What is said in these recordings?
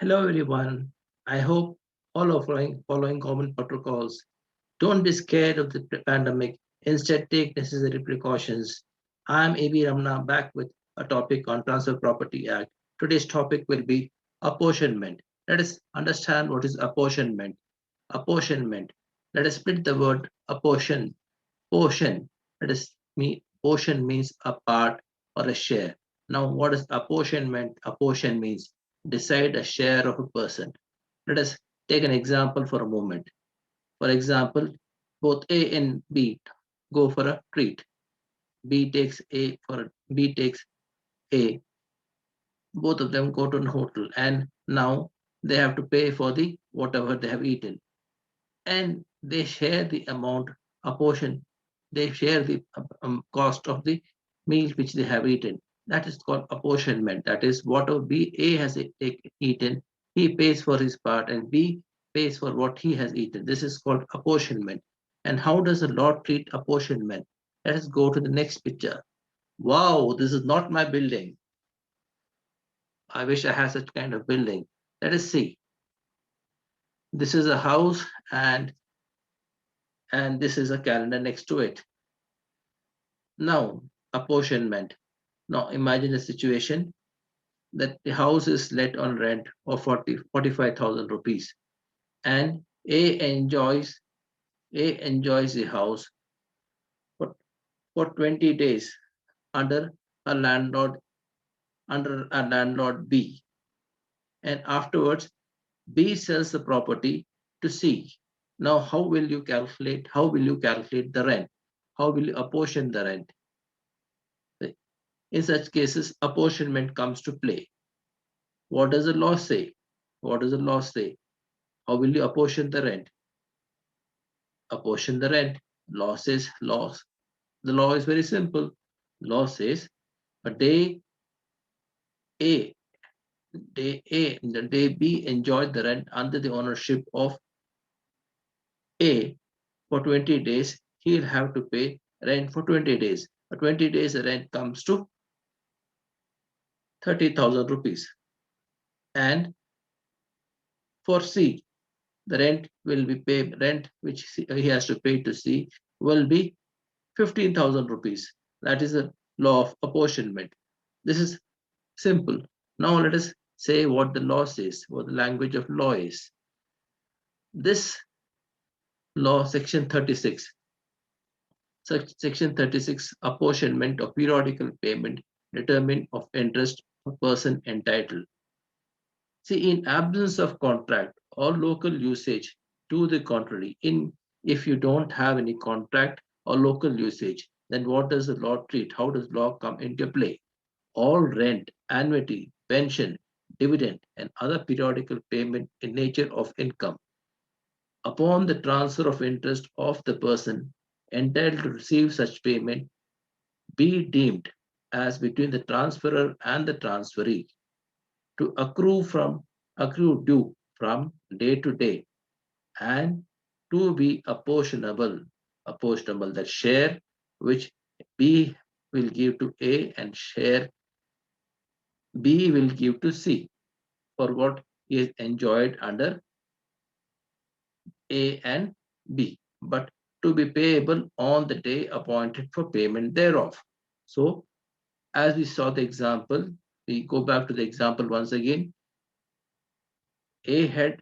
Hello everyone. I hope all are following common protocols. Don't be scared of the pandemic. Instead, take necessary precautions. I'm A.B. Ramna back with a topic on Transfer Property Act. Today's topic will be apportionment. Let us understand what is apportionment. Apportionment. Let us split the word apportion. Portion. Let us mean portion means a part or a share. Now, what is apportionment? Apportion means decide a share of a person. Let us take an example for a moment. For example, both A and B go for a treat. B takes A. Both of them go to a hotel, and now they have to pay for the whatever they have eaten, and they share the amount, a portion. They share the cost of the meal which they have eaten. That is called apportionment. That is, whatever A has eaten, he pays for his part, and B pays for what he has eaten. This is called apportionment. And how does the law treat apportionment? Let us go to the next picture. Wow, this is not my building. I wish I had such kind of building. Let us see. This is a house, and this is a calendar next to it. Now, apportionment. Now, imagine a situation that the house is let on rent of 45,000 rupees, and A enjoys the house for, for 20 days under a landlord under a landlord B, and afterwards B sells the property to C. Now, how will you calculate? How will you calculate the rent? How will you apportion the rent? In such cases, apportionment comes to play. What does the law say? What does the law say? How will you apportion the rent? Apportion the rent. Law says laws. The law is very simple. Law says a A, the day B enjoyed the rent under the ownership of A for 20 days, he'll have to pay rent for 20 days. For 20 days, the rent comes to 30,000 rupees. And for C, the rent which he has to pay to C will be 15,000 rupees. That is the law of apportionment. This is simple. Now let us say what the law says, what the language of law is. This law, section 36, section 36, apportionment of periodical payment, determination of interest of person entitled. See, in absence of contract or local usage, to the contrary, if you don't have any contract or local usage, then what does the law treat? How does law come into play? All rent, annuity, pension, dividend, and other periodical payment in nature of income upon the transfer of interest of the person entitled to receive such payment be deemed as between the transferor and the transferee to accrue due from day to day, and to be apportionable, that share which B will give to A and share B will give to C for what is enjoyed under A and B, but to be payable on the day appointed for payment thereof. So, as we saw the example, we go back to the example once again. A had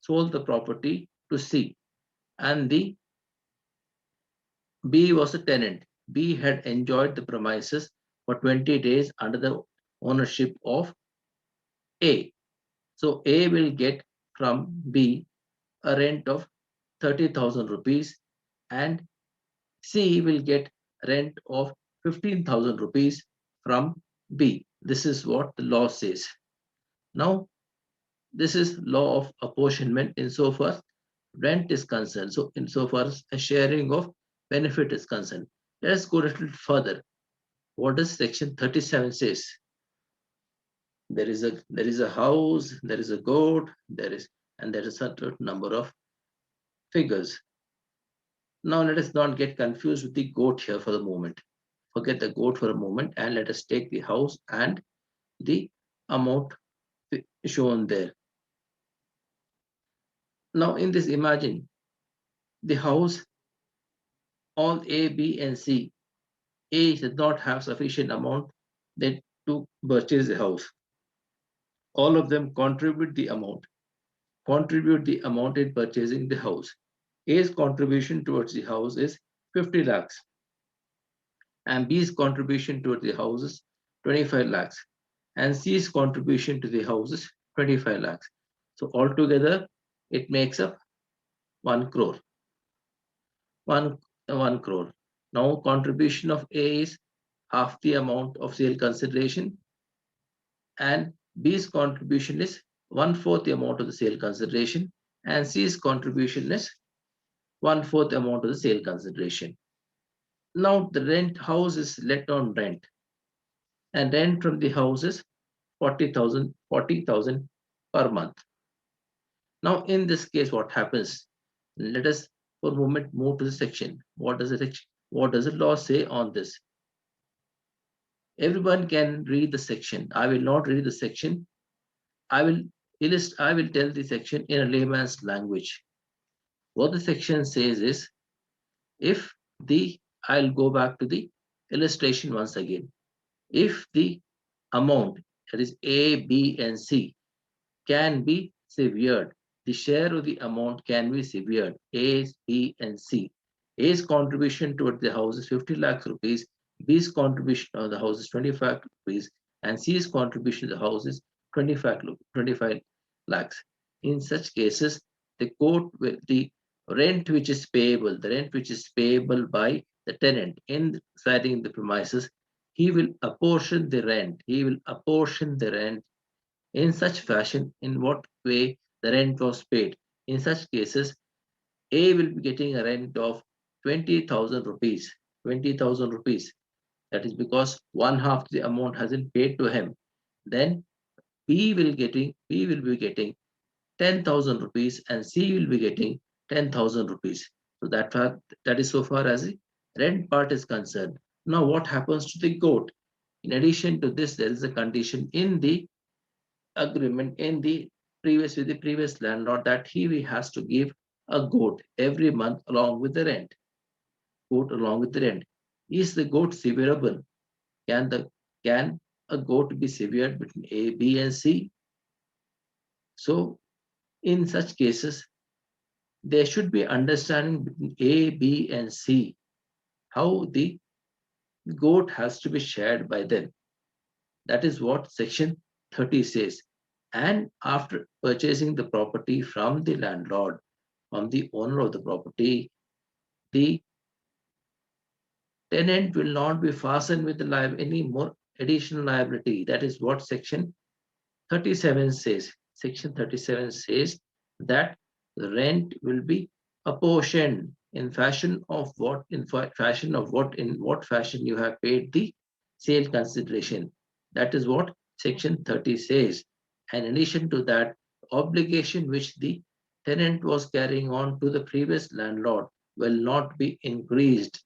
sold the property to C, and the B was a tenant. B had enjoyed the premises for 20 days under the ownership of A. So A will get from B a rent of 30,000 rupees, and C will get rent of 15,000 rupees from B. This is what the law says. Now, this is law of apportionment insofar rent is concerned. So, insofar as a sharing of benefit is concerned. Let us go a little further. What does section 37 says? There is a house, there is a goat, there is a certain number of figures. Now let us not get confused with the goat here for the moment. Forget the goat for a moment, and let us take the house and the amount shown there. Now in this, imagine the house, all A, B, and C. A does not have sufficient amount that to purchase the house. All of them contribute the amount in purchasing the house. A's contribution towards the house is 50 lakhs and B's contribution towards the house is 25 lakhs and C's contribution to the house is 25 lakhs. So altogether it makes up 1 crore. 1 crore. Now contribution of A is half the amount of sale consideration and B's contribution is 1/4 the amount of the sale consideration and C's contribution is 1/4 amount of the sale consideration. Now the rent house is let on rent and rent from the house is 40,000 per month. Now in this case what happens? Let us for a moment move to the section. What does the law say on this? Everyone can read the section. I will not read the section. I will tell the section in a layman's language. What the section says is, if the, I'll go back to the illustration once again. If the amount, that is A, B, and C, can be severed, the share of the amount can be severed, A, B, and C. A's contribution toward the house is 50 lakhs rupees, B's contribution of the house is 25 rupees, and C's contribution to the house is 25 lakhs. In such cases, the court will, the rent which is payable, by the tenant in residing in the premises, he will apportion the rent. In such fashion, in what way the rent was paid. In such cases, A will be getting a rent of 20,000 rupees. 20,000 rupees. That is because one half the amount hasn't paid to him. Then B will be getting 10,000 rupees and C will be getting 10,000 rupees. So that is so far as the rent part is concerned. Now what happens to the goat? In addition to this, there is a condition in the agreement with the previous landlord that he has to give a goat every month along with the rent. Is the goat severable? Can a goat be severed between A, B, and C? So in such cases, there should be understanding between A, B, and C, how the goat has to be shared by them. That is what section 30 says. And after purchasing the property from the landlord, from the owner of the property, the tenant will not be fastened with any more additional liability. That is what section 37 says. Section 37 says that the rent will be apportioned in what fashion you have paid the sale consideration. That is what section 30 says. And in addition to that, obligation which the tenant was carrying on to the previous landlord will not be increased.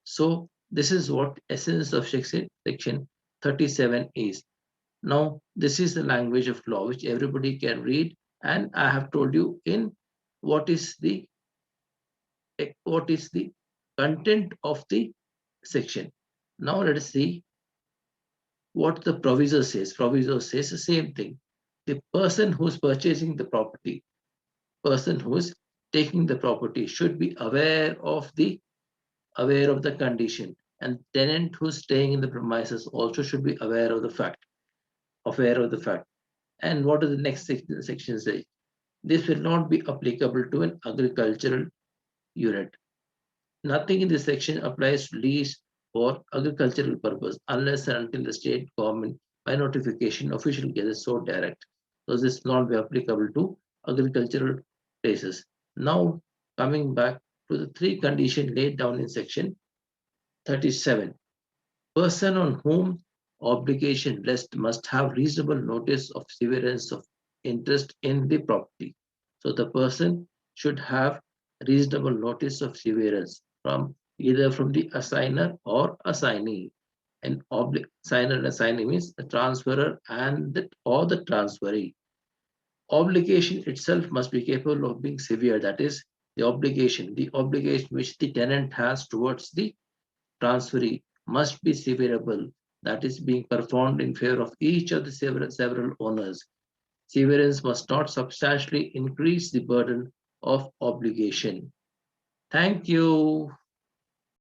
So this is what essence of section 37 is. Now, this is the language of law which everybody can read, and I have told you in what is the content of the section. Now let us see what the proviso says. Proviso says the same thing. The person who's purchasing the property, person who's taking the property should be aware of the condition, and tenant who's staying in the premises also should be aware of the fact. And what does the next section say? This will not be applicable to an agricultural unit. Nothing in this section applies to lease for agricultural purpose unless and until the state government by notification official gets so direct. So this will not be applicable to agricultural places. Now coming back to the three conditions laid down in section 37. Person on whom obligation rests must have reasonable notice of severance of interest in the property. So the person should have reasonable notice of severance from either from the assigner or assignee. And signer and assignee means the transferor and or the transferee. Obligation itself must be capable of being severe. That is, the obligation which the tenant has towards the transferee must be severable. That is being performed in favor of each of the several owners. Severance must not substantially increase the burden of obligation. Thank you.